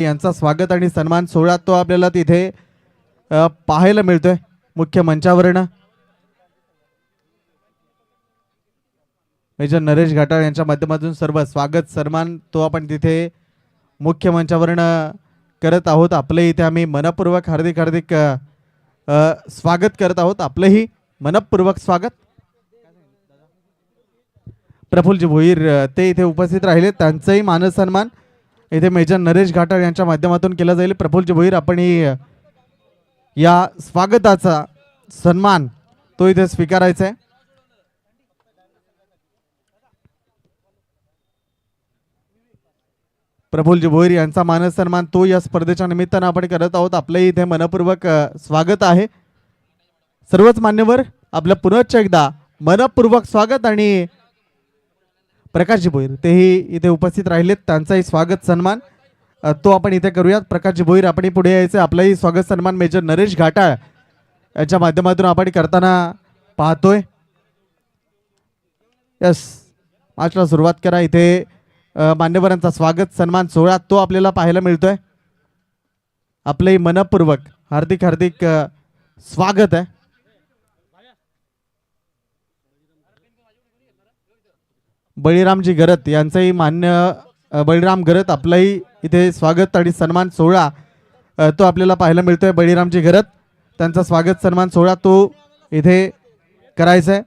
यांचा स्वागत आणि सन्मान सोहळा तो आपल्याला तिथे पाहायला मिळतोय मुख्य मंचावरनं। मेजर नरेश घाटाळ यांच्या माध्यमातून सर्व स्वागत सन्मान तो आपण तिथे मुख्य मंचावरनं करत आहोत। आपले इथे आम्ही मनपूर्वक हार्दिक स्वागत करत आहोत। आपलेही मनपूर्वक स्वागत। प्रफुल्लजी भोईर ते इथे उपस्थित राहिले, त्यांचाही मान सन्मान इथे मेजर नरेश घाटाळ यांच्या माध्यमातून केला जाईल। प्रफुल्लजी भोईर आपण या स्वागताचा सन्मान तो इथे स्वीकारायचा आहे। प्रफुल्लजी भोईर यांचा मान सन्मान तो या स्पर्धेच्या निमित्तानं आपण करत आहोत। आपले इथे मनपूर्वक स्वागत आहे। सर्वच मान्यवर आपलं पुनश्च एकदा मनपूर्वक स्वागत। आणि प्रकाशजी भोईर तेही इथे उपस्थित राहिलेत, त्यांचाही स्वागत सन्मान तो आपण इथे करूयात। प्रकाशजी भोईर आपण पुढे यायचे, आपलंही स्वागत सन्मान मेजर नरेश घाटाळ यांच्या माध्यमातून आपण करताना पाहतोय। यस, मार्चला सुरुवात करा। इथे मान्यवरांचा स्वागत सन्मान सोहळा तो आपल्याला पाहायला मिळतोय। आपलंही मनपूर्वक हार्दिक स्वागत आहे। बळीरामजी गरत यांचंही मान्य बळीराम गरत आपलंही इथे स्वागत आणि सन्मान सोहळा तो आपल्याला पाहायला मिळतोय। बळीरामजी गरत त्यांचा स्वागत सन्मान सोहळा तो इथे करायचा आहे।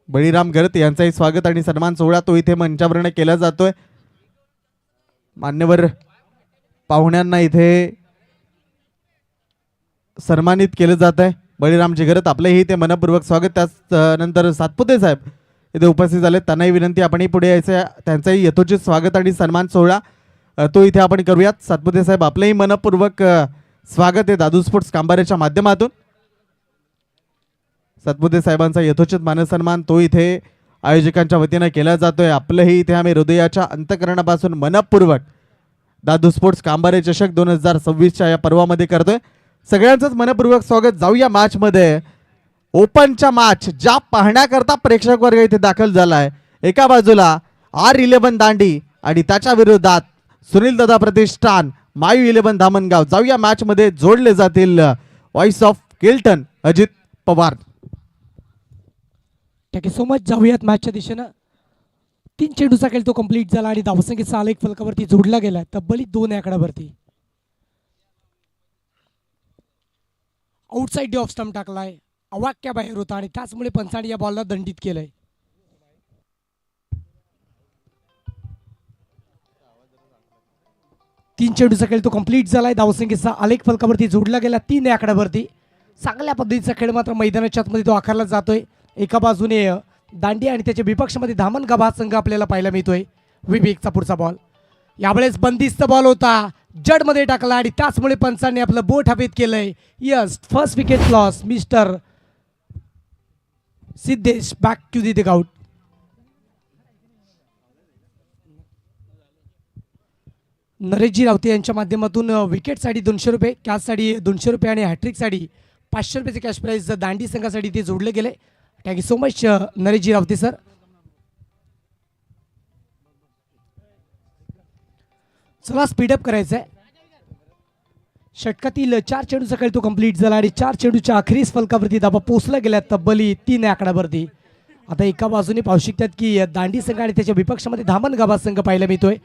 बळीराम गरत यांचाही स्वागत आणि सन्मान सोहळा तो इथे मंचावरनं केला जातोय। मान्यवर पाहुण्यांना इथे सन्मानित केलं जात आहे। बळीरामजी गरत आपलेही इथे मनपूर्वक स्वागत। त्यानंतर सातपुते साहेब इथे उपस्थित झाले, त्यांनाही विनंती आपणही पुढे यायचं, त्यांचाही यथोचित स्वागत आणि सन्मान सोहळा तो इथे आपण करूयात। सातपुते साहेब आपलेही मनपूर्वक स्वागत आहे दादू स्पोर्ट्स कांबारेच्या माध्यमातून। सातपुते साहेबांचा यथोचित मानसन्मान तो इथे आयोजकांच्या वतीने केला जातोय। आपलंही इथे आम्ही हृदयाच्या अंतकरणापासून मनपूर्वक दादू स्पोर्ट्स कांबारे चषक 2026च्या या पर्वामध्ये करतोय। सगळ्यांचंच मनपूर्वक स्वागत। जाऊया मॅच मध्ये। ओपनच्या मॅच ज्या पाहण्याकरता प्रेक्षक वर्ग इथे दाखल झालाय। एका बाजूला R11 दांडी आणि त्याच्या विरोधात सुनील दादा प्रतिष्ठान मायू 11 धामणगाव। जाऊया मॅच मध्ये जोडले जातील voice of Kiltan Ajit Pawar. Thank you so much. जाऊयात मॅचच्या दिशेनं। 3 चेंडूचा खेळ तो कंप्लीट झाला आणि धावसंख्येचा आलेख फलकावरती जोडला गेला, तब्बली 2 आकड्यावरती। आउटसाइड ऑफ स्टंप टाकलाय, अवाक्या बाहेर होता आणि त्याचमुळे पंचाने या बॉलला दंडित केलंय। तीन चेंडूचा खेळ तो कंप्लीट झालाय, धावसंख्येचा आलेख फलकावरती जोडला गेला 3 आकड्यावरती। चांगल्या पद्धतीचा खेळ मात्र मैदानाच्या आतमध्ये तो आकारला जातोय। एका बाजूने दांडी आणि त्याच्या विपक्षामध्ये धामणगाव हा संघ आपल्याला पाहायला मिळतोय। विवेकचा पुढचा बॉल यावेळेस बंदिस्त बॉल होता, जड मध्ये टाकला आणि त्याचमुळे पंचांनी आपलं बोट हवेत केलंय। Yes, first wicket loss mister Siddhesh back to the dugout. नरेशजी रावते यांच्या माध्यमातून विकेटसाठी 200 रुपये, कॅचसाठी 200 रुपये आणि हॅट्रिकसाठी 500 रुपयाचे कॅश प्राइज दांडी संघासाठी ते जोडले गेले। थँक्यू सो मच नरेशजी रावते सर। चला स्पीडअप करायचं आहे। षटकातील 4 चेंडूचा खेळ तो कंप्लीट झाला आणि 4 चेंडूच्या अखेरीस फलकावरती धाबा पोचला गेल्या तब्बली 3 आकड्यावरती। आता एका बाजूने पाहू शकतात की दांडी संघ आणि त्याच्या विपक्षामध्ये धामणगाव संघ पाहायला मिळतोय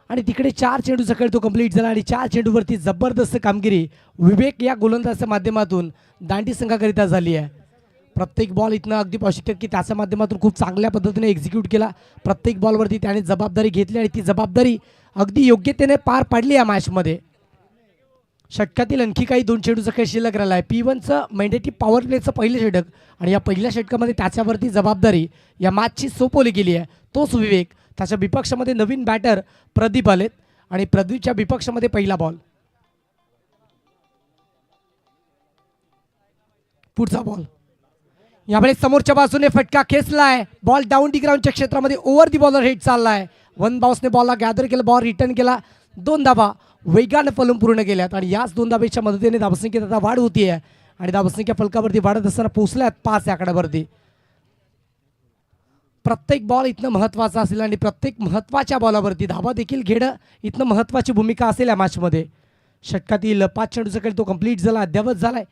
आणि तिकडे 4 चेंडूचा खेळ तो कंप्लीट झाला आणि 4 चेंडूवरती जबरदस्त कामगिरी विवेक या गोलंदाजाच्या माध्यमातून दांडी संघाकरिता झाली आहे। प्रत्येक बॉल इथनं अगदी पाहू शकतात की त्याच्या माध्यमातून खूप चांगल्या पद्धतीने एक्झिक्यूट केला। प्रत्येक बॉलवरती त्याने जबाबदारी घेतली आणि ती जबाबदारी अगदी योग्यतेने पार पाडली या मॅचमध्ये। षटकातील आणखी काही 2 चेंडूचा खेळ शिल्लक राहिला आहे। P1चं मॅन्डेटरी पॉवर प्लेचं पहिलं षटक आणि या पहिल्या षटकामध्ये त्याच्यावरती जबाबदारी या मॅचची सोपवली गेली आहे। तोच विवेक, त्याच्या विपक्षामध्ये नवीन बॅटर प्रदीप आलेत आणि प्रदीपच्या विपक्षामध्ये पहिला बॉल। पुढचा बॉल यावेळेस समोरच्या बाजूने फटका खेचलाय, बॉल डाऊन दी ग्राउंडच्या क्षेत्रामध्ये ओव्हर दी बॉलर हिट चाललाय। वन बाउन्सने बॉलला गॅदर केला, बॉल रिटर्न केला, 2 धाबा वेगाने फलून पूर्ण केल्यात आणि याच 2 धाब्याच्या मदतीने धावसंख्येत आता वाढ होतीये आणि धावसंख्या फलकावरती वाढत असताना पोहोचल्यात 5 आकड्यावरती। प्रत्येक बॉल इथनं महत्त्वाचा असेल आणि प्रत्येक महत्त्वाच्या बॉलावरती धाबा देखील घेणं इथनं महत्त्वाची भूमिका असेल या मॅचमध्ये. षटकातील 5 चेंडूचा खेळ तो कंप्लीट झाला, अद्यावत झालाय.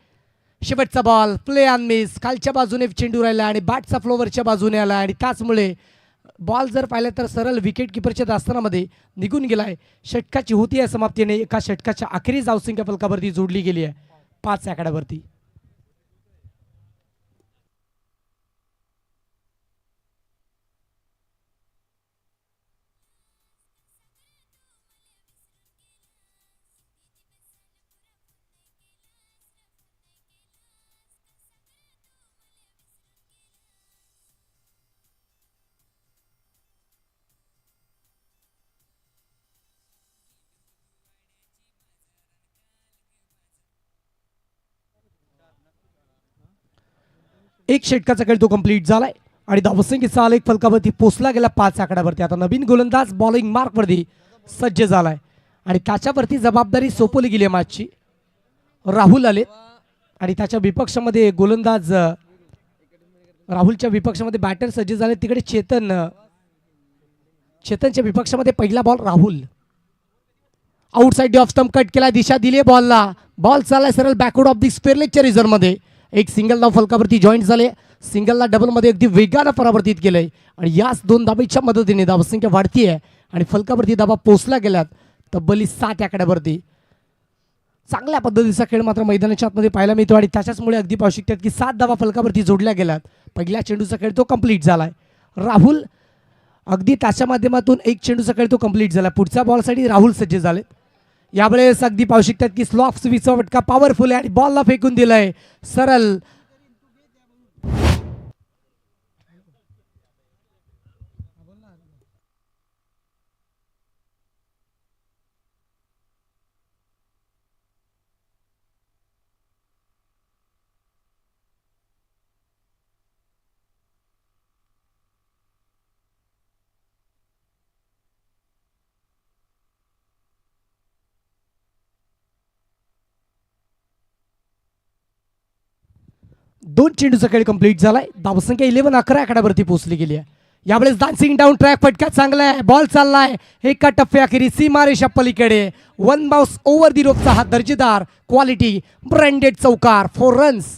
शेवटचा बॉल प्ले ऑन मिस, खालच्या बाजूने चेंडू राहिला आणि बॅटचा फ्लोवरच्या बाजूने आला आणि त्याचमुळे बॉल जर पाहिलं तर सरळ विकेट किपरच्या दास्तानामध्ये निघून गेलाय. षटकाची होती या समाप्तीने एका षटकाच्या अखेरीस धावसंख्या फलकावरती जोडली गेली आहे 5 आकड्यावरती. एक षटकाचा खेळ तो कंप्लीट झालाय आणि धावसंख्येचा आलेख फलकावरती पोचला गेला 5 आकड्यावरती. आता नवीन गोलंदाज बॉलिंग मार्कवरती सज्ज झालाय आणि त्याच्यावरती जबाबदारी सोपवली गेली मॅचची. राहुल आले आणि त्याच्या विपक्षामध्ये गोलंदाज राहुलच्या विपक्षामध्ये बॅटर सज्ज झाले. तिकडे चेतनच्या विपक्षामध्ये पहिला ball Rahul outside off stump cut केला, दिशा दिली बॉलला. बॉल चाललाय सरळ बॅकवर्ड ऑफ दी स्क्वेअर लेगच्या रिझर्व्हमध्ये. एक सिंगल धाव फलकावरती जॉईंट झाले. सिंगलला डबलमध्ये अगदी वेगानं परावर्तित केलंय आणि याच 2 धाबीच्या मदतीने धावसंख्या वाढतीये आणि फलकावरती धाबा पोचला गेल्यात तब्बली 7 आकड्यावरती. चांगल्या पद्धतीचा खेळ मात्र मैदानाच्या आतमध्ये पाहायला मिळतो आणि त्याच्याचमुळे अगदी पाहू शकतात की 7 धावा फलकावरती जोडल्या गेल्यात. पहिल्या चेंडूचा खेळ तो कंप्लीट झालाय. राहुल अगदी त्याच्या माध्यमातून एक चेंडूचा खेळ तो कंप्लीट झाला. पुढच्या बॉलसाठी राहुल सज्ज झालेत. यावेळेस अगदी पाहू शकतात की स्लॉफ स्विचचा फटका पॉवरफुल आहे आणि बॉलला फेकून दिलाय सरळ. दोन चेंडूचा खेळ कंप्लीट झालाय. धावसंख्या 11 आकड्यावरती पोहोचली गेली आहे. यावेळेस डान्सिंग डाऊन ट्रॅक फटका चांगला आहे. बॉल चाललाय एका टप्प्याखेरी सीमारेषा पलीकडे. 1 बाउन्स ओव्हर दी रोपचा हा दर्जेदार क्वालिटी ब्रँडेड चौकार 4 रन्स.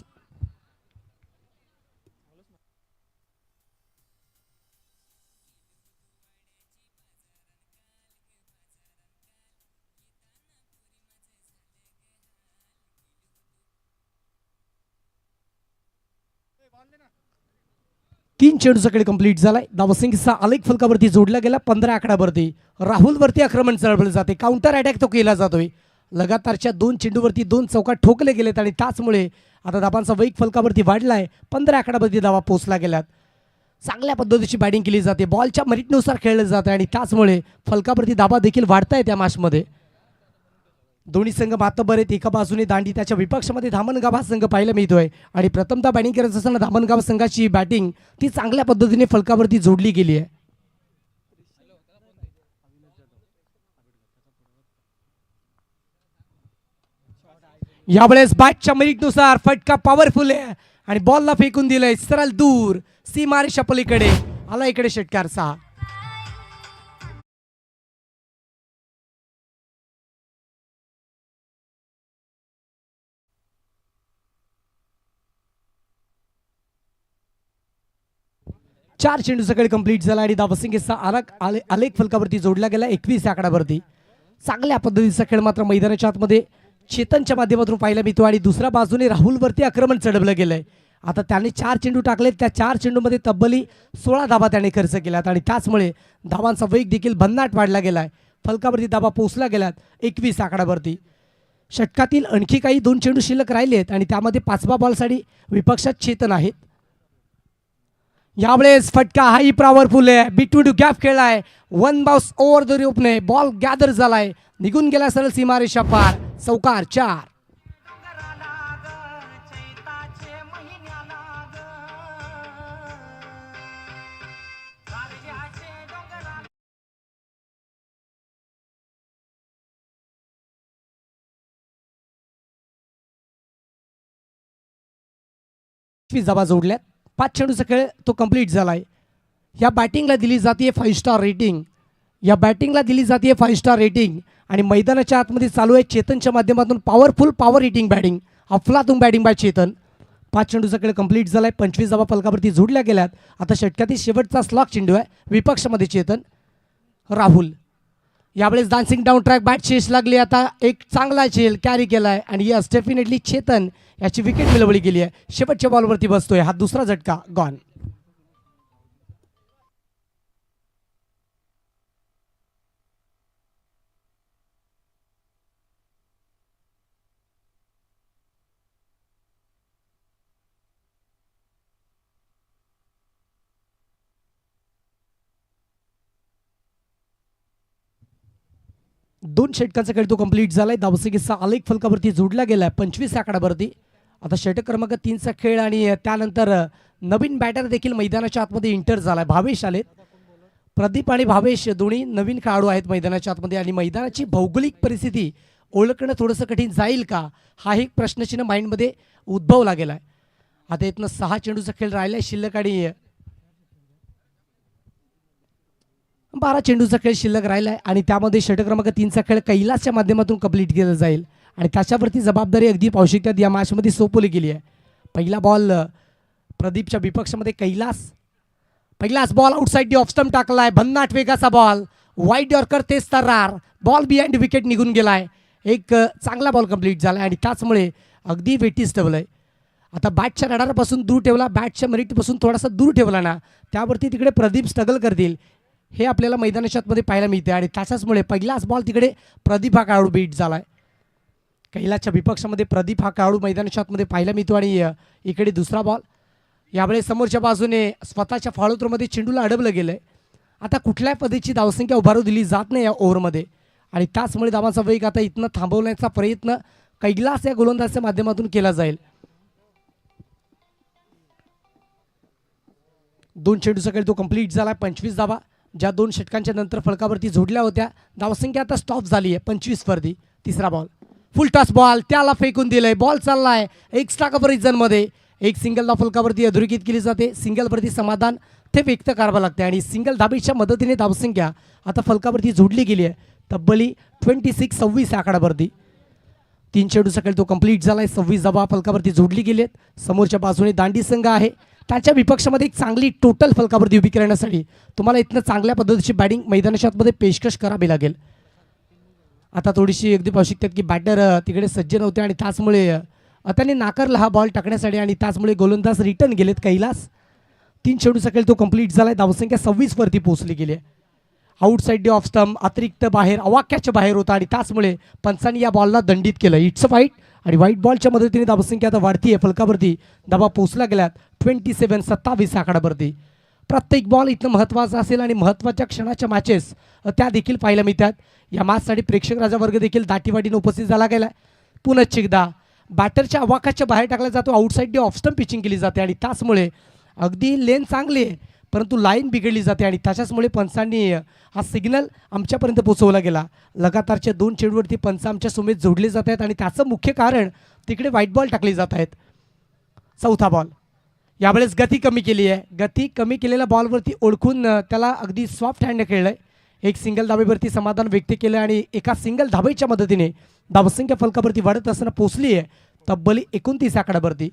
तीन चेंडूचा खेळ कंप्लीट झालाय. धावसंख्येचा आलेख फलकावरती जोडला गेला 15 आकड्यावरती. राहुलवरती आक्रमण चळवलं जाते. काउंटर अटॅक तो केला जातोय. लगातारच्या 2 चेंडूवरती 2 चौकार ठोकले गेलेत आणि त्याचमुळे आता धाबांचा वेग फलकावरती वाढलाय. 15 आकड्यावरती धावा पोहोचला गेल्यात. चांगल्या पद्धतीची बॅटिंग केली जाते. बॉलच्या मेरिटनुसार खेळलं जातं आणि त्याचमुळे फलकावरती धाबा देखील वाढतायत त्या मॅचमध्ये. दोन्ही संघ मातबर आहेत. एका बाजूने दांडी त्याच्या विपक्षामध्ये धामणगाव हा संघ पाहायला मिळतोय आणि प्रथमतः बॅटिंग करत असताना धामणगाव संघाची बॅटिंग ती चांगल्या पद्धतीने फलकावरती जोडली गेली आहे. यावेळेस बॅटच्या मेरिटनुसार फटका पॉवरफुल आहे आणि बॉलला फेकून दिलंय सरळ दूर सीमारेषा पलीकडे. आला इकडे षटकार 6. चार चेंडूचा खेळ कंप्लीट झाला आणि धावसंख्येचा आलेख फलकावरती जोडला गेला 21 आकड्यावरती. चांगल्या पद्धतीचा खेळ मात्र मैदानाच्या आतमध्ये चेतनच्या माध्यमातून पाहायला मिळतो आणि दुसऱ्या बाजूने राहुलवरती आक्रमण चढवलं गेलंय. आता त्याने 4 चेंडू टाकले. त्या 4 चेंडूमध्ये तब्बली 16 धाबा त्याने खर्च केल्यात आणि त्याचमुळे धावांचा वेग देखील भन्नाट वाढला गेलाय. फलकावरती धाबा पोहोचला गेल्यात 21 आकड्यावरती. षटकातील आणखी काही 2 चेंडू शिल्लक राहिले आहेत आणि त्यामध्ये 5व्या बॉलसाठी विपक्षात चेतन आहेत. यावेळेस फटका हाई पॉवरफुल आहे. बिटवीन गॅप खेळलाय. 1 बाउन्स ओव्हर द रोपने बॉल गॅदर झालाय. निघून गेला सरळ सीमारेषा पार. चौकार 4. धाबा जोडल्यात. 5 चेंडूचा खेळ तो कंप्लीट झालाय. या बॅटिंगला दिली जाते 5 स्टार रेटिंग. या बॅटिंगला दिली जाते 5 स्टार रेटिंग आणि मैदानाच्या आतमध्ये चालू आहे चेतनच्या माध्यमातून पॉवर हिटिंग बॅटिंग. अफलातून बॅटिंग बाय चेतन. 5 चेंडूचा खेळ कंप्लीट झालाय. 25 धावा फलकावरती जोडल्या गेल्यात. आता षटकातील शेवटचा स्लॉक चेंडू आहे. विपक्षामध्ये चेतन. राहुल यावेळेस डान्सिंग डाऊन ट्रॅक बॅट शेष लागली. आता एक चांगला झेल कॅरी केलाय आणि यस डेफिनेटली चेतन याची विकेट मिळवली गेली आहे. शेवटच्या बॉलवरती बसतोय. हा दुसरा झटका गॉन. दोन षटकांचा खेळ तो कंप्लीट झालाय. धावसंख्येचा आलेख फलकावरती जोडला गेलाय 25 आकड्यावरती. आता षटक क्रमांक 3चा खेळ आणि त्यानंतर नवीन बॅटर देखील मैदानाच्या आतमध्ये इंटर झालाय. भावेश आलेत. प्रदीप आणि भावेश दोन्ही नवीन खेळाडू आहेत मैदानाच्या आतमध्ये आणि मैदानाची भौगोलिक परिस्थिती ओळखणं थोडंसं कठीण जाईल का हा एक प्रश्नचिन्ह माइंडमध्ये उद्भवला गेलाय. आता इथनं 6 चेंडूचा खेळ राहिलाय शिल्लक आणि 12 चेंडूचा खेळ शिल्लक राहिला आहे आणि त्यामध्ये षटक क्रमांक 3चा खेळ कैलासच्या माध्यमातून कंप्लीट केला जाईल आणि त्याच्यावरती जबाबदारी अगदी पाहू शकतात या मॅचमध्ये सोपवली गेली आहे. पहिला बॉल प्रदीपच्या विपक्षामध्ये Kailas ball outside the off stump टाकलाय. भन्नाट वेगाचा बॉल वाईड यॉर्कर तेच तर्रार. बॉल बिहाइंड विकेट निघून गेलाय. एक चांगला बॉल कंप्लीट झाला आणि त्याचमुळे अगदी वेटीस ठेवलंय. आता बॅटच्या रडारपासून दूर ठेवला. बॅटच्या मेरिटपासून थोडासा दूर ठेवला ना त्यावरती तिकडे प्रदीप स्ट्रगल करतील हे आपल्याला मैदानाच्या आतमध्ये पाहायला मिळते आणि त्याच्याचमुळे पहिलाच बॉल तिकडे प्रदीप हा खेळाडू बीट झालाय. कैलासच्या विपक्षामध्ये प्रदीप हा खेळाडू मैदानाच्या आतमध्ये पाहायला मिळतो आणि इकडे दुसरा बॉल यावेळेस समोरच्या बाजूने स्वतःच्या फॉलोथ्रोमध्ये चेंडूला अडवलं गेलंय. आता कुठल्याही पद्धतीची धावसंख्या उभारू दिली जात नाही या ओव्हरमध्ये आणि त्याचमुळे धावांचा वेग आता इथनं थांबवण्याचा प्रयत्न कैलास या गोलंदाजाच्या माध्यमातून केला जाईल. 2 चेंडूचा खेळ तो कंप्लीट झाला. 25 धावा ज्या 2 षटकांच्या नंतर फलकावरती जोडल्या होत्या. धावसंख्या आता स्टॉप झाली आहे 25 वरती. तिसरा बॉल फुल टॉस बॉल त्याला फेकून दिलंय. बॉल चाललाय एक्स्ट्रा कव्हरेजमध्ये. एक सिंगल फलकावरती अधोरेखित केली जाते. सिंगलवरती समाधान ते व्यक्त करावं लागते आणि सिंगल धाबेच्या मदतीने धावसंख्या आता फलकावरती जोडली गेली आहे. तब्बली 26 आकड्यावरती. 3 चेंडूचा खेळ तो कंप्लीट झालाय. 26 धावा फलकावरती जोडली गेली आहेत. समोरच्या बाजूने दांडी संघ आहे. त्याच्या विपक्षामध्ये एक चांगली टोटल फलकावरती उभी करण्यासाठी तुम्हाला इथनं चांगल्या पद्धतीची बॅटिंग मैदानाच्या आतमध्ये पेशकश करावी लागेल. आता थोडीशी अगदी पाहू शकतात की बॅटर तिकडे सज्ज नव्हते आणि त्याचमुळे त्यांनी नाकारला हा बॉल टाकण्यासाठी आणि त्याचमुळे गोलंदाज रिटर्न गेलेत कैलास. 3 चेंडूचा खेळ तो कंप्लीट झालाय. धावसंख्या 26 वरती पोहोचली गेली आहे. आउटसाइड डी ऑफ स्टंप अतिरिक्त बाहेर अवाक्याच्या बाहेर होता आणि त्याचमुळे पंचांनी या बॉलला दंडित केलं. इट्स अ वाईट आणि व्हाईट बॉलच्या मदतीने धावसंख्या आता वाढती आहे. फलकावरती धावा पोहोचला गेल्यात 27 आकड्यावरती. प्रत्येक बॉल इथनं महत्त्वाचा असेल आणि महत्त्वाच्या क्षणाच्या मॅचेस त्या देखील पाहायला मिळतात. या मॅचसाठी प्रेक्षक राजा वर्ग देखील दाटीवाटीने उपस्थित झाला गेला. पुनश्च एकदा बॅटरच्या अवाकाच्या बाहेर टाकला जातो. Outside D off stump pitching केली जाते आणि त्याचमुळे अगदी लेन चांगली आहे परंतु लाईन बिघडली जाते आणि त्याच्याचमुळे पंचांनी हा सिग्नल आमच्यापर्यंत पोहोचवला गेला. लगातारच्या 2 चेंडूवरती पंच आमच्या समेत जोडले जात आहेत आणि त्याचं मुख्य कारण तिकडे व्हाईट बॉल टाकले जात आहेत. चौथा बॉल यावेळेस गती कमी केली आहे. गती कमी केलेल्या बॉलवरती ओळखून त्याला अगदी सॉफ्ट हँडने खेळलं आहे. एक सिंगल धाबेवरती समाधान व्यक्त केलं आणि एका सिंगल धाबेच्या मदतीने धावसंख्या फलकावरती वाढत असताना पोचली आहे तब्बली 29 आकड्यावरती.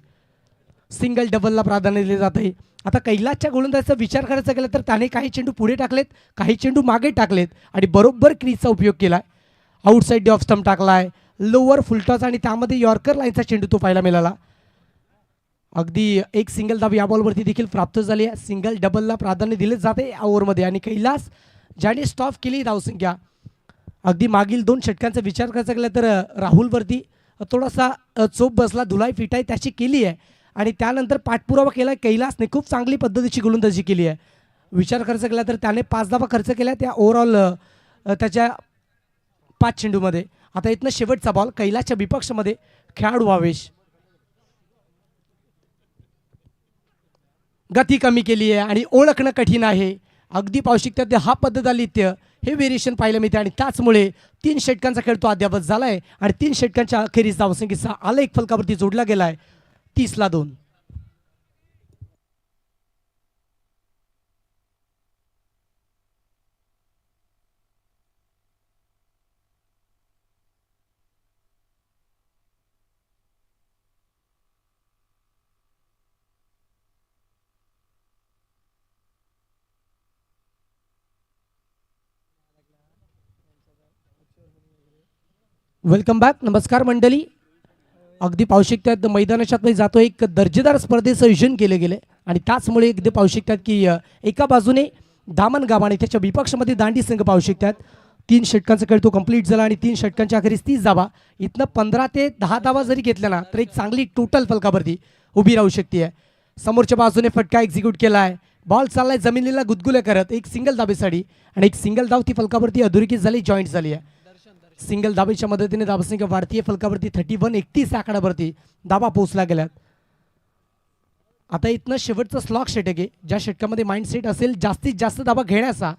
सिंगल डबलला प्राधान्य दिले जात आहे. आता कैलासच्या गोलंदाजाचा विचार करायचा गेला तर त्याने काही चेंडू पुढे टाकलेत काही चेंडू मागे टाकलेत आणि बरोबर क्रीजचा उपयोग केला. आउटसाइड डी ऑफ स्टंप टाकलाय. लोअर फुलटॉस आणि त्यामध्ये यॉर्कर लाईनचा चेंडू तो पाहायला मिळाला. अगदी एक सिंगल धाव या बॉलवरती देखील प्राप्त झाली आहे. सिंगल डबलला प्राधान्य दिले जाते या ओव्हरमध्ये आणि कैलास ज्याने स्टॉप केली धावसंख्या अगदी मागील 2 षटकांचा विचार करायचा गेला तर राहुलवरती थोडासा चोप बसला. धुलाई फिटाई त्याची केली आहे आणि त्यानंतर पाठपुरावा केला. कैलासने खूप चांगली पद्धतीची गोलंदाजी केली आहे. विचार करायचा गेला तर त्याने 5 धावा खर्च केल्या त्या ओव्हरऑल त्याच्या 5 चेंडूमध्ये. आता इथनं शेवटचा बॉल कैलासच्या विपक्षामध्ये खेळाडू भावेश. गती कमी केली आहे आणि ओळखणं कठीण आहे. अगदी पाहू शकतात हा पद्धतालित्य हे व्हेरिएशन पाहायला मिळते आणि त्याचमुळे 3 षटकांचा खेळ तो अद्यावत झाला आहे आणि 3 षटकांच्या अखेरीस धावसंख्येचा आलेख फलकावरती जोडला गेला आहे 30 ला 2. Welcome back. नमस्कार मंडळी. अगदी पाहू शकतात मैदानाच्या आतमध्ये जातो एक दर्जेदार स्पर्धेचं आयोजन केले गेले आणि त्याचमुळे अगदी पाहू शकतात की एका बाजूने दामणगाव आणि त्याच्या विपक्षामध्ये दांडी संघ पाहू शकतात. 3 षटकांचा खेळ तो कंप्लीट झाला आणि 3 षटकांच्या अखेरीस 30 धावा. इथनं 15 ते 10 धावा जरी घेतल्या ना तर एक चांगली टोटल फलकावरती उभी राहू शकते. समोरच्या बाजूने फटका एक्झिक्यूट केला आहे. बॉल चाललाय जमिनीला गुदगुल्या करत एक सिंगल धाबेसाठी आणि एक सिंगल धाव ती फलकावरती अधोरेखित झाली, जॉईंट झाली आहे. सिंगल धाबेच्या मदतीने धावसंख्या वाढतीय फलकावरती 31 आकड्यावरती धाबा पोहोचला गेल्यात. आता इथनं शेवटचं स्लॉक षटक आहे ज्या षटकामध्ये माइंडसेट असेल जास्तीत जास्त धाबा घेण्याचा.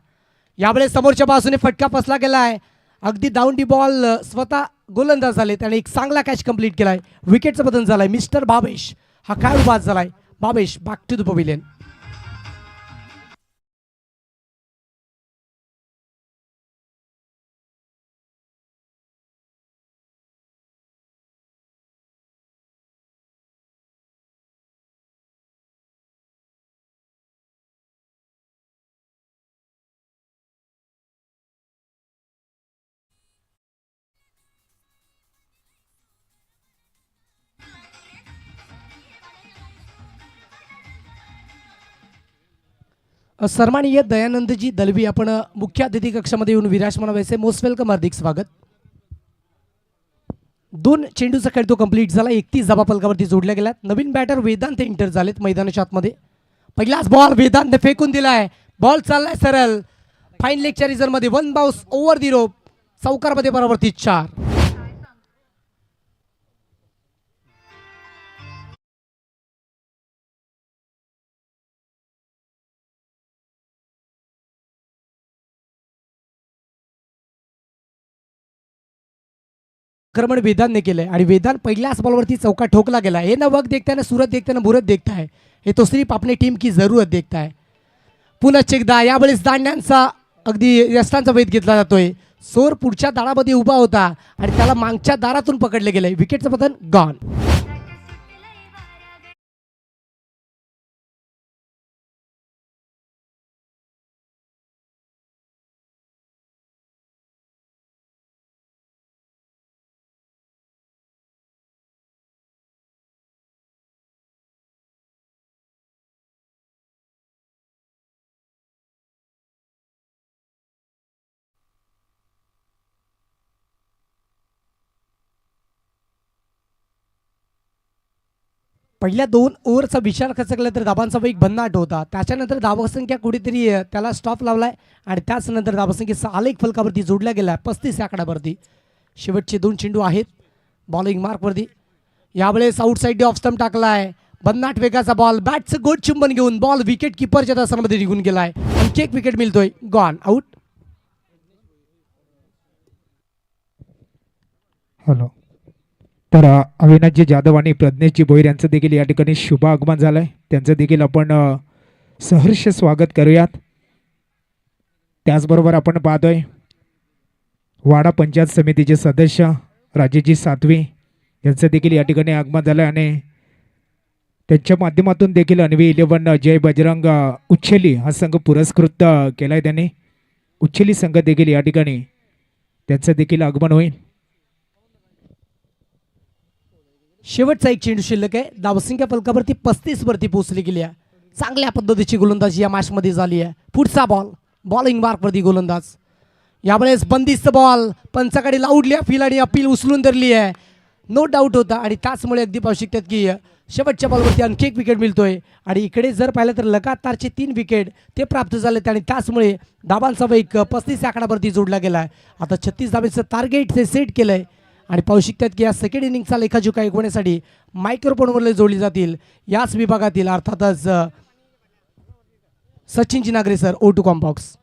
यावेळेस समोरच्या बाजूने फटका फसला गेला आहे. अगदी डाऊन डी बॉल स्वतः गोलंदाज झाले त्याने एक चांगला कॅच कंप्लीट केलाय. विकेटचं बदल झालाय. मिस्टर बाबेश हा खेळाडू बाद झालाय. बाबेश बॅक टू द पवेलियन. सन्माननीय दयानंदजी दलवी आपण मुख्य अतिथी कक्षामध्ये येऊन विराजमान व्हायचे. मोस्ट वेलकम, हार्दिक स्वागत. 2 चेंडूचा खेळ तो कंप्लीट झाला. 31 धाबा फलकावरती जोडल्या गेल्यात. नवीन बॅटर वेदांत एंटर झालेत मैदानाच्या आतमध्ये. पहिलाच बॉल वेदांत फेकून दिलाय. बॉल चाललाय सरळ फाईन लेगच्या रिझनमध्ये. 1 बाउन्स ओव्हर दी रोप. चौकारमध्ये बरोबर 4. आक्रमण वेदांतने केलंय आणि वेदांत पहिल्याच बॉलवरती चौका ठोकला गेला. हे ना वक्त देखता है ना सूरत देखता है ना मुहूर्त देखता है. हे तो सिर्फ अपनी टीम की जरूरत देखता है. पुनश्च एकदा यावेळेस दांड्यांचा अगदी यष्टांचा वेध घेतला जातोय. सोर पुढच्या दारामध्ये उभा होता आणि त्याला मागच्या दारातून पकडले गेले. विकेटचं पतन गॉन. पहिल्या 2 ओव्हरचा विचार खर्च केला तर धाबांचा वेग भन्नाट होता. त्याच्यानंतर धावसंख्या कुठेतरी त्याला स्टॉप लावलाय आणि त्याच नंतर धावसंख्येचा आलेख फलकावरती जोडला गेला 35 आकड्यावरती. शेवटचे 2 चेंडू आहेत बॉलिंग मार्कवरती. यावेळेस आउटसाईड ऑफ स्टंप टाकलाय. भन्नाट वेगाचा बॉल. बॅटचं गोड चुंबन घेऊन बॉल विकेट किपरच्या तासामध्ये निघून गेलाय. आणखी एक विकेट मिळतोय. Gone out. हॅलो. तर अविनाशजी जाधव आणि प्रज्ञेशजी भोईर यांचं देखील या ठिकाणी शुभ आगमन झालं आहे. त्यांचं देखील आपण सहर्ष स्वागत करूयात. त्याचबरोबर आपण पाहतोय वाडा पंचायत समितीचे सदस्य राजेशजी सातवी यांचं देखील या ठिकाणी आगमन झालं आहे आणि त्यांच्या माध्यमातून देखील अन्वी 11 जय बजरंग उच्छेली हा संघ पुरस्कृत केला आहे. त्यांनी उच्छेली संघ देखील या ठिकाणी त्यांचं देखील आगमन होईल. शेवटचा एक चेंडू शिल्लक आहे. धावसंख्या फलकावरती 35 वरती पोहोचली गेली आहे. चांगल्या पद्धतीची गोलंदाजी या मॅचमध्ये झाली आहे. पुढचा बॉल बॉलिंग मार्कवरती गोलंदाज. यावेळेस बंदिस्त बॉल पंचाकडे लावली आहे. फील आणि अपील उचलून धरली आहे. नो डाऊट होता आणि त्याचमुळे अगदी पाहू शकतात की शेवटच्या बॉलवरती आणखी एक विकेट मिळतोय आणि इकडे जर पाहिलं तर लगातारचे 3 विकेट ते प्राप्त झालेत आणि त्याचमुळे धाबांचा वेग 35 आकड्यावरती जोडला गेला आहे. आता 36 धाबांचं टार्गेट ते सेट केलं आहे आणि पाहू शकतात की या सेकंड इनिंगचा लेखाजोखा ऐकवण्यासाठी मायक्रोफोनवरले जोडली जातील याच विभागातील अर्थातच सचिनजी नागरे सर. O2 combox.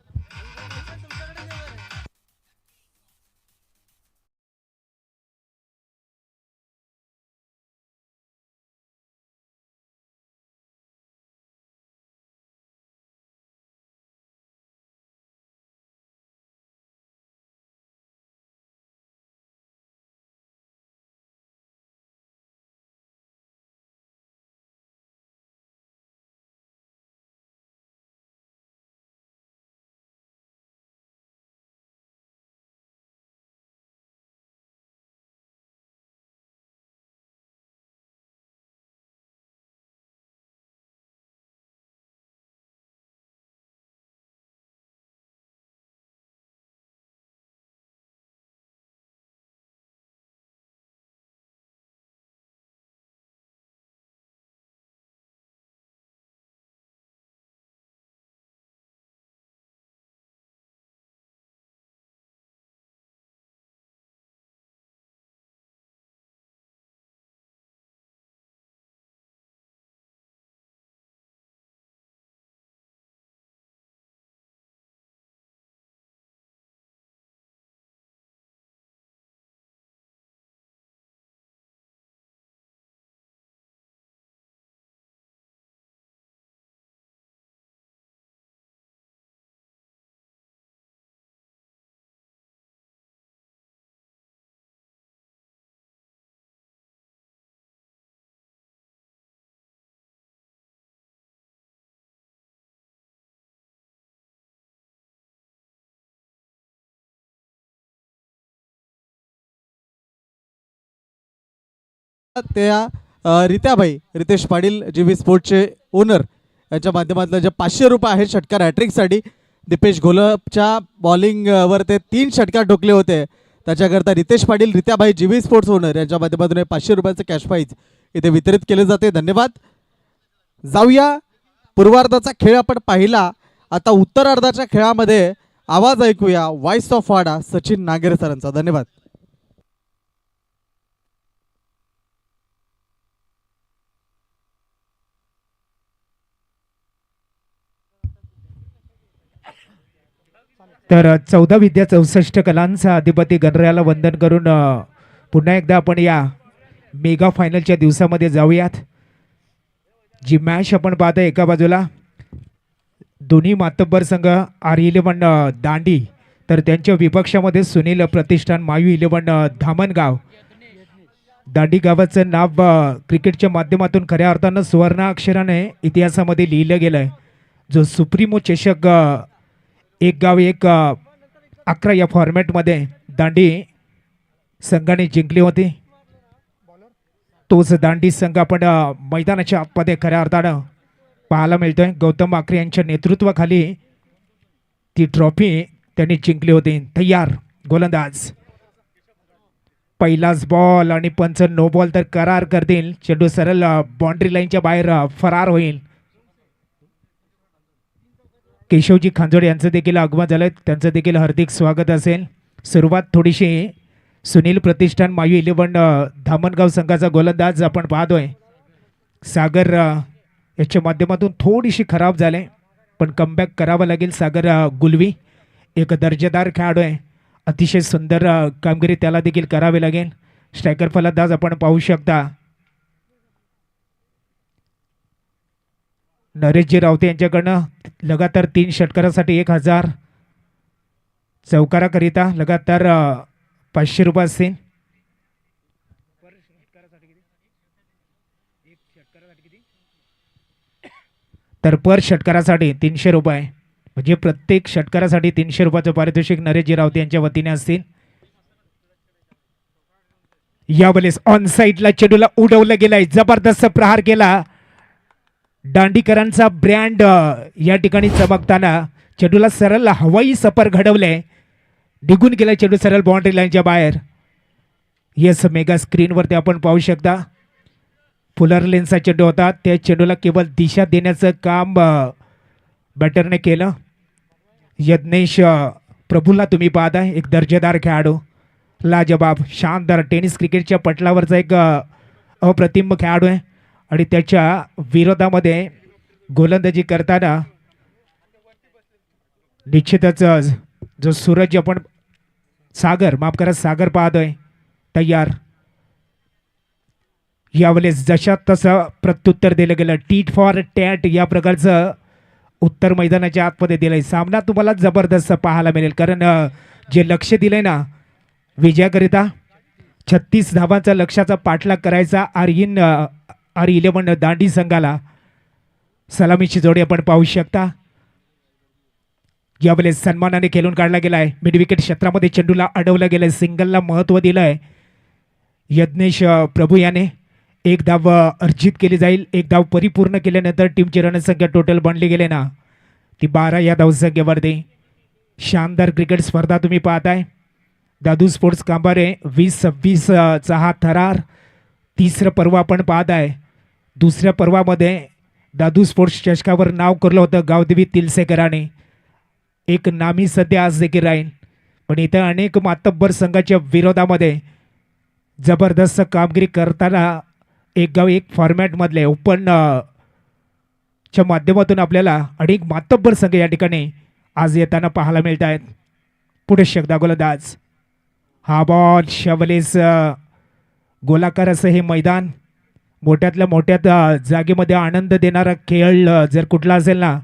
त्या रित्याबाई रितेश पाटील GV स्पोर्ट्सचे ओनर यांच्या माध्यमातून जे 500 रुपये आहेत षटकार हॅट्रिकसाठी. दीपेश घोलपच्या बॉलिंगवर ते 3 षटकार ठोकले होते, त्याच्याकरता रितेश पाटील रित्याबाई GV स्पोर्ट्स ओनर यांच्या माध्यमातून 500 रुपयाचं कॅश प्राईज इथे वितरित केले जाते. धन्यवाद. जाऊया, पूर्वार्धाचा खेळ आपण पाहिला, आता उत्तरार्धाच्या खेळामध्ये आवाज ऐकूया व्हॉइस ऑफ वाडा सचिन नागेरे सरांचा. धन्यवाद. तर 14 विद्या 64 कलांचा अधिपती गणरायाला वंदन करून पुन्हा एकदा आपण या मेगा फायनलच्या दिवसामध्ये जाऊयात. जी मॅच आपण पाहतोय एका बाजूला दोन्ही मातब्बर संघ R11 दांडी, तर त्यांच्या विपक्षामध्ये सुनील प्रतिष्ठान मायू 11 धामणगाव. दांडी गावाचं नाव क्रिकेटच्या माध्यमातून खऱ्या अर्थानं सुवर्ण अक्षराने इतिहासामध्ये लिहिलं गेलं आहे. जो सुप्रीमो चषक एक गाव एक 11 या फॉर्मॅटमध्ये दांडी संघाने जिंकली होती, तोच दांडी संघ आपण मैदानाच्या आतमध्ये खऱ्या अर्थानं पाहायला मिळतोय. गौतम आखरे यांच्या नेतृत्वाखाली ती ट्रॉफी त्यांनी जिंकली होती. तयार गोलंदाज, पहिलाच बॉल आणि पंच नो बॉल तर करार करतील. चेंडू सरळ बाउंड्री लाईनच्या बाहेर फरार होईल. केशवजी खांजोडे यांचं देखील आगमन झालं, त्यांचं देखील हार्दिक स्वागत असेल. सुरुवात थोडीशी सुनील प्रतिष्ठान मायू 11 धामणगाव संघाचा गोलंदाज आपण पाहतोय. सागर याच्या माध्यमातून थोडीशी खराब झाले, पण कमबॅक करावं लागेल. सागर गुलवी एक दर्जेदार खेळाडू आहे, अतिशय सुंदर कामगिरी त्याला देखील करावी लागेल. स्ट्रायकर फलंदाज आपण पाहू शकता नरेशजी रावते यांच्याकडनं लगातार 3 षटकारासाठी 1000, चौकाराकरिता लगातार 500 रुपये असतील. तर पर षटकारासाठी 300 रुपये, म्हणजे प्रत्येक षटकारासाठी 300 रुपयाचं पारितोषिक नरेशजी रावते यांच्या वतीने असतील. यावेळेस ऑन साईडला चेंडूला उडवलं गेलंय, जबरदस्त प्रहार केला. दांडीकरांचा ब्रँड या ठिकाणी चमकताना चेंडूला सरळ हवाई सफर घडवले, निघून गेला चेंडू सरळ बाउंड्री लाईनच्या बाहेर. येस, मेगा स्क्रीनवरती आपण पाहू शकता फुलर लेनचा चेंडू होता, त्या चेंडूला केवळ दिशा देण्याचं काम बॅटरने केलं. यज्ञेश प्रभूला तुम्ही पाहता, एक दर्जेदार खेळाडू, लाजबाब, शानदार टेनिस क्रिकेटच्या पटलावरचा एक अप्रतिम खेळाडू आहे. आणि त्याच्या विरोधामध्ये गोलंदाजी करताना निश्चितच जो सूरज आपण सागर पाहतोय. तयार, यावेळेस जशा तसं प्रत्युत्तर दिलं गेलं. टीट फॉर टॅट या प्रकारचं उत्तर मैदानाच्या आतमध्ये दिलंय. सामना तुम्हाला जबरदस्त पाहायला मिळेल, कारण जे लक्ष दिलंय ना विजयाकरिता 36 धावांचा लक्ष्याचा पाठलाग करायचा R11 दांडी संघाला. सलामीची जोडी आपण पाहू शकता. यावेळेस सन्मानाने खेळून काढला गेला आहे. मिड विकेट क्षेत्रामध्ये चेंडूला अडवलं गेलं, सिंगलला महत्त्व दिलं आहे. यज्ञेश प्रभू याने 1 धाव अर्जित केली जाईल. 1 धाव परिपूर्ण केल्यानंतर टीमची रणसंख्या टोटल बनली गेले ना ती 12 या धावसंख्येवरती. शानदार क्रिकेट स्पर्धा तुम्ही पाहताय. दादू स्पोर्ट्स कांबारे 20-26चा हा थरार 3रं पर्व आपण पाहत आहे. 2ऱ्या पर्वामध्ये दादू स्पोर्ट्स चषकावर नाव करलं होतं गावदेवी तिलसेकरांनी. एक नामी सध्या आज देखील राहील, पण इथं अनेक मातब्बर संघाच्या विरोधामध्ये जबरदस्त कामगिरी करताना एक गाव एक फॉर्मॅटमधले ओपन च्या माध्यमातून आपल्याला अनेक मातब्बर संघ या ठिकाणी आज येताना पाहायला मिळत आहेत. पुढे शकदा गोलंदाज, हा बॉल शवलेस गोलाकार असं हे मैदान. मोठ्यातल्या मोठ्यात जागेमध्ये आनंद देणारा खेळ जर कुठला असेल ना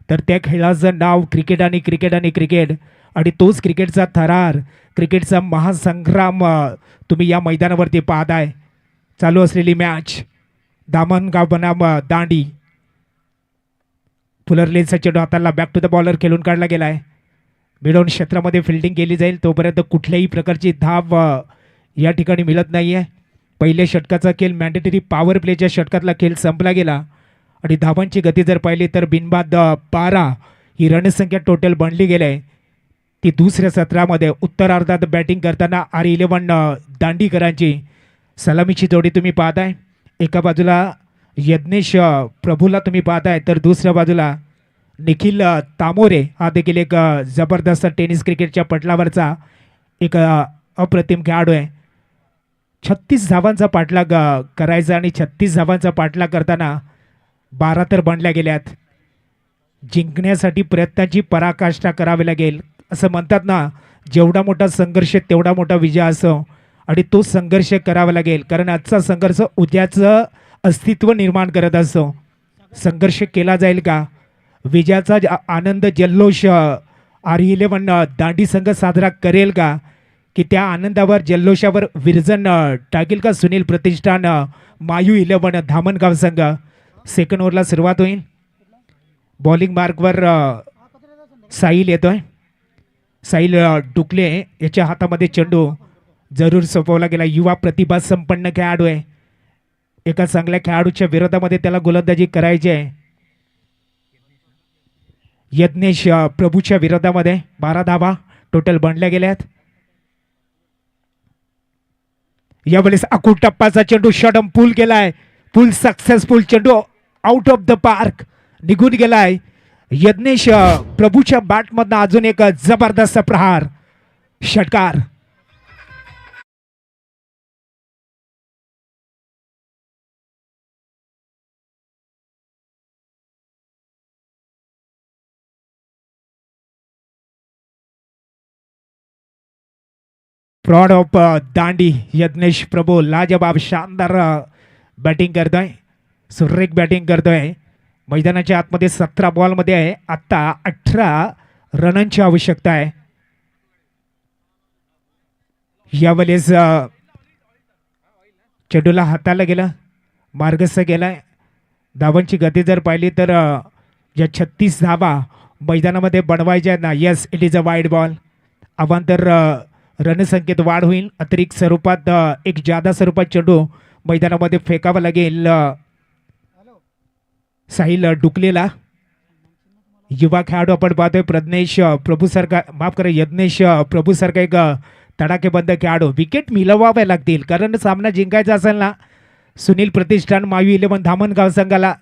तर त्या खेळाचं नाव क्रिकेट आणि क्रिकेट आणि क्रिकेट. आणि तोच क्रिकेटचा थरार, क्रिकेटचा महासंग्राम तुम्ही या मैदानावरती पाहताय. चालू असलेली मॅच दामणगाव बनाम दांडी. फुलरलेनचा चेंडू हाताला बॅक टू द बॉलर खेळून काढला गेला आहे. मिडॉन क्षेत्रामध्ये फिल्डिंग केली जाईल, तोपर्यंत कुठल्याही प्रकारची धाव या ठिकाणी मिळत नाही आहे. पहिल्या षटकाचा खेळ मॅन्डेटरी पॉवर प्लेच्या षटकातला खेळ संपला गेला आणि धावांची गती जर पाहिली तर बिनबाद 12 ही रणसंख्या टोटल बनली गेली आहे. ती दुसऱ्या सत्रामध्ये उत्तरार्धात बॅटिंग करताना R11 दांडीकरांची सलामीची जोडी तुम्ही पाहताय. एका बाजूला यज्ञेश प्रभूला तुम्ही पाहताय तर दुसऱ्या बाजूला निखिल तामोरे हा देखील एक जबरदस्त टेनिस क्रिकेटच्या पटलावरचा एक अप्रतिम खेळाडू आहे. 36 धावांचा पाठलाग करायचा आणि 36 धावांचा पाठलाग करताना 12 तर बनल्या गेल्यात. जिंकण्यासाठी प्रयत्नाची पराकाष्ठा करावी लागेल असं म्हणतात ना, जेवढा मोठा संघर्ष तेवढा मोठा विजय असो आणि तो संघर्ष करावा लागेल कारण आजचा संघर्ष उद्याचं अस्तित्व निर्माण करत असतो. संघर्ष केला जाईल का? विजयाचा आनंद जल्लोष R11 दांडी संघ साजरा करेल का की त्या आनंदावर जल्लोषावर विरजन टाकेल का सुनील प्रतिष्ठान मायू 11 धामणगाव संघ? सेकंड ओव्हरला सुरुवात होईल. बॉलिंग मार्कवर साहिल येतोय. साहिल डुकले याच्या हातामध्ये चेंडू जरूर सोपवला गेला. युवा प्रतिभा संपन्न खेळाडू आहे. एका चांगल्या खेळाडूच्या विरोधामध्ये त्याला गोलंदाजी करायची आहे. यज्ञेश प्रभूच्या विरोधामध्ये 12 धावा टोटल बनल्या गेल्यात. यावेळेस अकूट टप्पाचा चेंडू शॉटम पूल केलाय. पूल सक्सेसफुल. चेंडू आउट ऑफ द पार्क निघून गेलाय. यज्ञेश प्रभूच्या बॅटमधनं अजून एक जबरदस्त प्रहार षटकार. प्रॉड ऑफ दांडी यज्ञेश प्रभू लाजवाब शानदार बॅटिंग करतोय. सुरेख बॅटिंग करतोय. मैदानाच्या आतमध्ये 17 बॉलमध्ये आहे. आत्ता 18 रनांची आवश्यकता आहे. यावेळेस चेंडूला हाताला गेला. मार्गस्थ गेलाय. धावांची गती जर पाहिली तर ज्या 36 धावा मैदानामध्ये बनवायच्या आहेत ना, yes it is a wide ball. अवांतर रणसंख्येत वाढ होईल. अतिरिक्त स्वरूपात एक जादा स्वरूपात चेंडू मैदानामध्ये फेकावा लागेल. साहिल डुकलेला युवा खेळाडू आपण पाहतोय. प्रज्ञेश प्रभूसारखा माफ करा यज्ञेश प्रभूसारखा एक तडाखेबंद खेळाडू. विकेट मिळवाव्या लागतील कारण सामना जिंकायचा असेल ना सुनील प्रतिष्ठान मायू 11 धामणगाव संघाला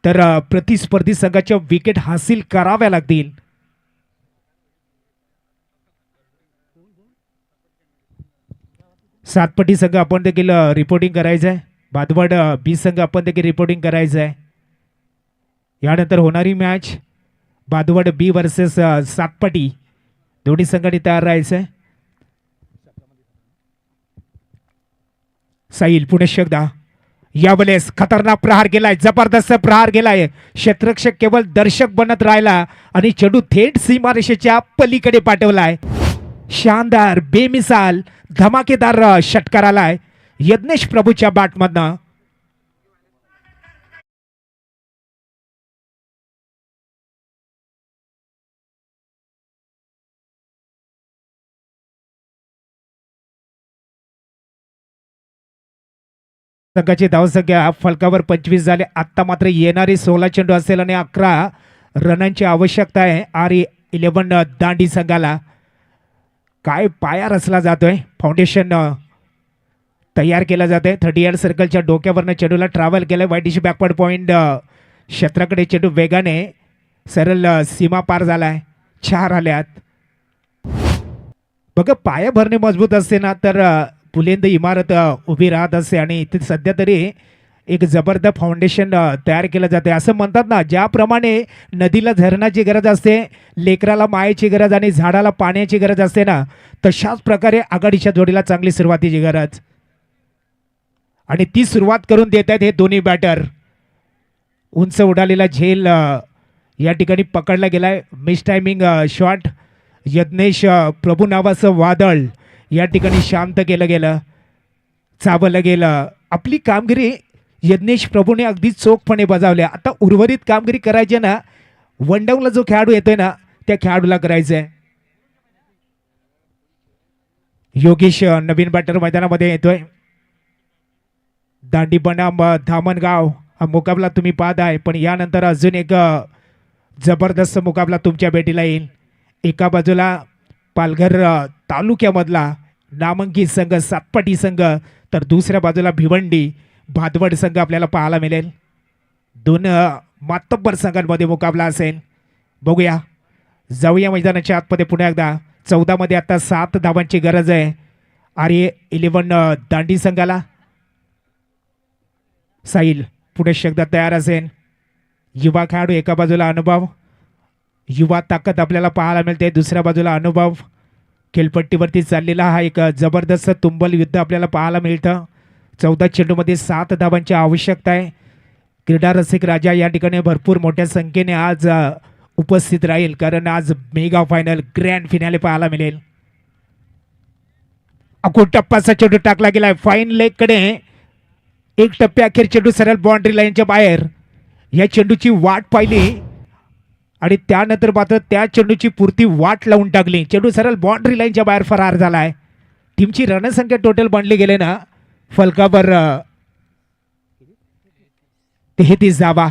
तर प्रतिस्पर्धी संघाच्या विकेट हासिल कराव्या लागतील. सातपटी संघ आपण देखील रिपोर्टिंग करायचं आहे. बादवड बी संघ आपण देखील रिपोर्टिंग करायचं आहे. यानंतर होणारी मॅच बादवड बी वर्सेस सातपटी दोन्ही संघांनी तयार राहायचं आहे. साहिल पुणे एकदा यावेळेस खतरनाक प्रहार गेलाय. जबरदस्त प्रहार गेलाय. क्षेत्ररक्षक केवळ दर्शक बनत राहिला आणि चेंडू थेट सीमारेषेच्या पलीकडे पाठवलाय. शानदार बेमिसाल धमाकेदार षटकार आलाय यज्ञेश प्रभूच्या बॅटमधनं. संघाची धावसंख्या फलकावर 25 झाले. आत्ता मात्र येणारे 16 चेंडू असेल आणि 11 रनांची आवश्यकता आहे R11 दांडी संघाला. काय पाया रचला जातोय. फाउंडेशन तयार केला जाते. 38 सर्कलच्या डोक्यावरनं चेंडूला ट्रॅव्हल केलं. वाईटिश बॅकवर्ड पॉईंट क्षेत्राकडे चेंडू वेगाने सरळ सीमा पार झालाय. 4 आल्यात. बघा पाया भरणे मजबूत असते ना तर बुलंद इमारत उभी राहत असते आणि इथे सध्या तरी एक जबरदस्त फाउंडेशन तयार केलं जाते. असं म्हणतात ना ज्याप्रमाणे नदीला झरणाची गरज असते, लेकराला मायेची गरज आणि झाडाला पाण्याची गरज असते ना, तशाच प्रकारे आघाडीच्या जोडीला चांगली सुरुवातीची गरज आणि ती सुरुवात करून देत आहेत हे दोन्ही बॅटर. उंच उडालेला झेल या ठिकाणी पकडला गेलाय. Miss timing shot. Yadnyesh Prabhu नावाचं वादळ या ठिकाणी शांत केलं गेलं, चावलं गेलं. आपली कामगिरी यज्ञेश प्रभूने अगदी चोखपणे बजावल्या. आता उर्वरित कामगिरी करायची ना, वनडाऊनला जो खेळाडू येतोय ना त्या खेळाडूला करायचं आहे. योगेश नवीन बॅटर मैदानामध्ये येतोय. दांडी बनाम धामणगाव हा मुकाबला तुम्ही पाहत आहे, पण यानंतर अजून एक जबरदस्त मुकाबला तुमच्या भेटीला येईल. एका बाजूला पालघर तालुक्यामधला नामांकित संघ सातपाटी संघ, तर दुसऱ्या बाजूला भिवंडी भादवड संघ आपल्याला पाहायला मिळेल. दोन मातब्बर संघांमध्ये मुकाबला असेल. बघूया, जाऊया मैदानाच्या आतमध्ये पुन्हा एकदा. 14 मध्ये आता 7 धावांची गरज आहे RA11 दांडी संघाला. साहिल पुढे एकदा तयार असेल. युवा खेळाडू एका बाजूला अनुभव, युवा ताकद आपल्याला पाहायला मिळते, दुसऱ्या बाजूला अनुभव. खेळपट्टीवरती चाललेला हा एक जबरदस्त तुंबल युद्ध आपल्याला पाहायला मिळतं. 14 चेंडूमध्ये 7 धावांची आवश्यकता आहे. क्रीडा रसिक राजा या ठिकाणी भरपूर मोठ्या संख्येने आज उपस्थित राहील, कारण आज मेगा फायनल ग्रँड फिनाले पाहायला मिळेल. अको टप्पाचा चेंडू टाकला गेलाय फाईन लेग कडे. एक टप्प्या अखेर चेंडू सरळ बाउंड्री लाईनच्या बाहेर. या चेंडूची वाट पाहिली आणि त्यानंतर मात्र त्या चेंडूची पुरती वाट लावून टाकली. चेंडू सरळ बाउंड्री लाईनच्या बाहेर फरार झालाय. टीमची रणसंख्या टोटल बनली गेले ना फलकावर 33 धावा.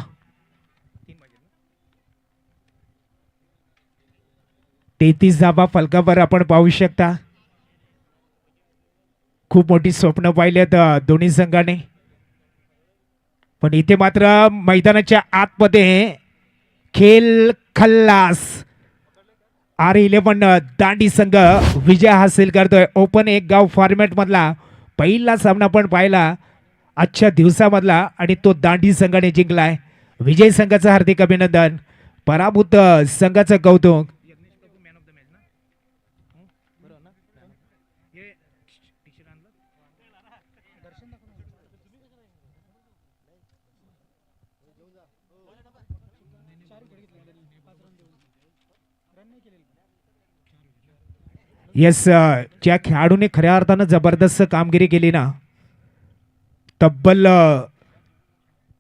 33 धावा फलकावर आपण पाहू शकता. खूप मोठी स्वप्न पाहिलेत दोन्ही संघाने, पण इथे मात्र मैदानाच्या आतमध्ये खेळ खल्लास. RA11 दांडी संघ विजय हासिल करतोय. ओपन एक गाव फॉर्मॅट मधला पहिला सामना पण पाहिला आजच्या दिवसामधला, आणि तो दांडी संघाने जिंकलाय. विजय संघाचं हार्दिक अभिनंदन, पराभूत संघाचं कौतुक. येस, ज्या खेळाडूने खऱ्या अर्थानं जबरदस्त कामगिरी केली ना, तब्बल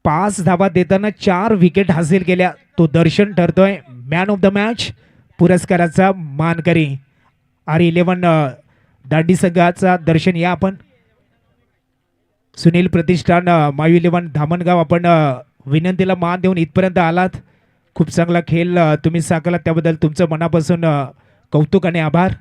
5 धावा देताना 4 विकेट हासिल केल्या, तो दर्शन ठरतोय मॅन ऑफ द मॅच पुरस्काराचा मानकरी. RA11 दांडी संघाचा दर्शन या आपण. सुनील प्रतिष्ठान मायू 11 धामणगाव, आपण विनंतीला मान देऊन इथपर्यंत आलात. खूप चांगला खेळ तुम्ही साकारलात, त्याबद्दल तुमचं मनापासून कौतुक आणि आभार.